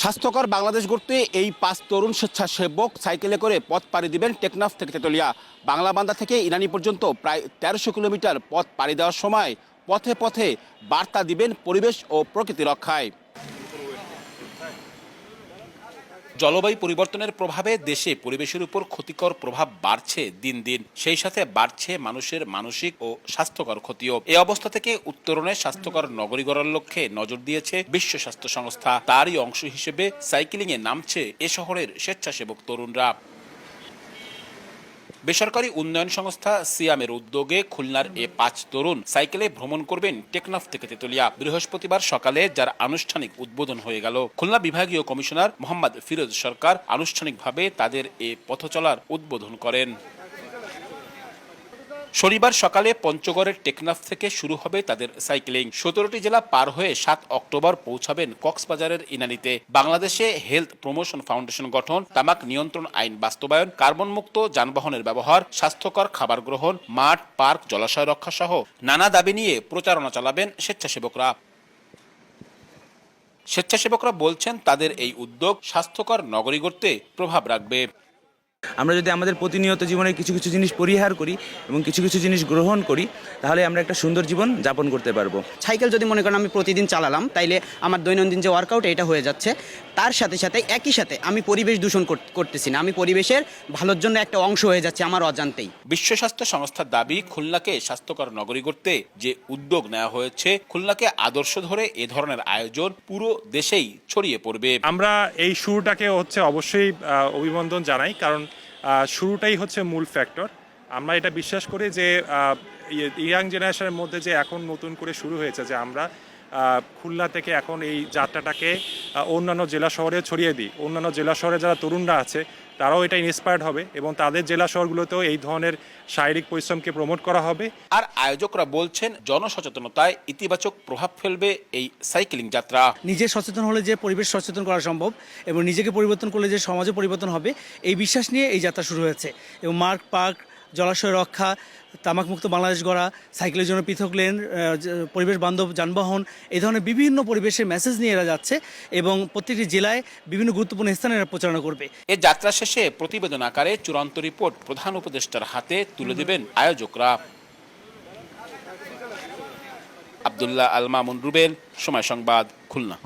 স্বাস্থ্যকর বাংলাদেশ গড়তে এই 5 তরুণ স্বেচ্ছাসেবক সাইকেলে করে পথ পাড়ি দিবেন টেকনাফ থেকে তেতুলিয়া। বাংলাবান্ধা থেকে ইরানি পর্যন্ত প্রায় 1300 কিলোমিটার পথ পাড়ি দেওয়ার সময় পথে পথে বার্তা দিবেন পরিবেশ ও প্রকৃতি রক্ষায়। জলবায়ু পরিবর্তনের প্রভাবে দেশে পরিবেশের উপর ক্ষতিকর প্রভাব বাড়ছে দিন দিন, সেই সাথে বাড়ছে মানুষের মানসিক ও স্বাস্থ্যকর ক্ষতিও। এই অবস্থা থেকে উত্তরণে স্বাস্থ্যকর নগরী গড়ার লক্ষ্যে নজর দিয়েছে বিশ্ব স্বাস্থ্য সংস্থা। তারই অংশ হিসেবে সাইকেলিংয়ে নামছে এ শহরের স্বেচ্ছাসেবক তরুণরা। বেসরকারি উন্নয়ন সংস্থা সিয়ামের উদ্যোগে খুলনার এ 5 তরুণ সাইকেলে ভ্রমণ করবেন টেকনাফ থেকে তেতুলিয়া। বৃহস্পতিবার সকালে যার আনুষ্ঠানিক উদ্বোধন হয়ে গেল। খুলনা বিভাগীয় কমিশনার মোহাম্মদ ফিরোজ সরকার আনুষ্ঠানিকভাবে তাদের এ পথচলার উদ্বোধন করেন। শনিবার সকালে পঞ্চগড়ের টেকনাফ থেকে শুরু হবে তাদের সাইক্লিং। 17টি জেলা পার হয়ে 7 অক্টোবর পৌঁছাবেন কক্সবাজারের ইনানীতে। বাংলাদেশে হেলথ প্রমোশন ফাউন্ডেশন গঠন, তামাক নিয়ন্ত্রণ আইন বাস্তবায়ন, কার্বন মুক্ত যানবাহনের ব্যবহার, স্বাস্থ্যকর খাবার গ্রহণ, মাঠ পার্ক জলাশয় রক্ষা সহ নানা দাবি নিয়ে প্রচারণা চালাবেন স্বেচ্ছাসেবকরা। স্বেচ্ছাসেবকরা বলছেন তাদের এই উদ্যোগ স্বাস্থ্যকর নগরী গড়তে প্রভাব রাখবে। আমরা যদি আমাদের প্রতিনিয়ত জীবনে কিছু কিছু জিনিস পরিহার করি এবং কিছু কিছু জিনিস গ্রহণ করি, তাহলে আমরা একটা সুন্দর জীবন যাপন করতে পারবো। সাইকেল যদি মনে করেন আমি প্রতিদিন চালালাম, তাইলে আমার দৈনন্দিন যে ওয়ার্কআউট এটা হয়ে যাচ্ছে। তার সাথে সাথে একই সাথে আমি পরিবেশ দূষণ করতেছি না, আমি পরিবেশের ভালোর জন্য একটা অংশ হয়ে যাচ্ছে আমার অজান্তেই। বিশ্ব স্বাস্থ্য সংস্থার দাবি, খুলনাকে স্বাস্থ্যকর নগরী গড়তে যে উদ্যোগ নেওয়া হয়েছে, খুলনাকে আদর্শ ধরে এ ধরনের আয়োজন পুরো দেশেই ছড়িয়ে পড়বে। আমরা এই শুরুটাকে অবশ্যই অভিনন্দন জানাই, কারণ শুরুটাই হচ্ছে মূল ফ্যাক্টর। আমরা এটা বিশ্বাস করি যে ইয়াং জেনারেশনের মধ্যে যে এখন নতুন করে শুরু হয়েছে, যে আমরা খুলনা থেকে এখন এই যাত্রাটাকে অন্যান্য জেলা শহরে ছড়িয়ে দিই। অন্যান্য জেলা শহরে যারা তরুণরা আছে তারাও এটা ইন্সপায়ার্ড হবে এবং তাদের জেলা শহরগুলোতেও এই ধরনের শারীরিক পরিশ্রমকে প্রমোট করা হবে। আর আয়োজকরা বলছেন জনসচেতনতায় ইতিবাচক প্রভাব ফেলবে এই সাইক্লিং যাত্রা। নিজে সচেতন হলে যে পরিবেশ সচেতন করা সম্ভব এবং নিজেকে পরিবর্তন করলে যে সমাজে পরিবর্তন হবে, এই বিশ্বাস নিয়ে এই যাত্রা শুরু হয়েছে। এবং মাঠ পার্ক জলাশয় রক্ষা, তামাকমুক্ত বাংলাদেশ গড়া, সাইকেলের জন্য পৃথক লেন, পরিবেশ বান্ধব যানবাহন, এই ধরনের বিভিন্ন পরিবেশের মেসেজ নিয়ে এরা যাচ্ছে এবং প্রত্যেকটি জেলায় বিভিন্ন গুরুত্বপূর্ণ স্থানে এরা প্রচারণা করবে। এ যাত্রা শেষে প্রতিবেদন আকারে চূড়ান্ত রিপোর্ট প্রধান উপদেষ্টার হাতে তুলে দেবেন আয়োজকরা। আব্দুল্লাহ আল মামুন রুবেল, সময় সংবাদ, খুলনা।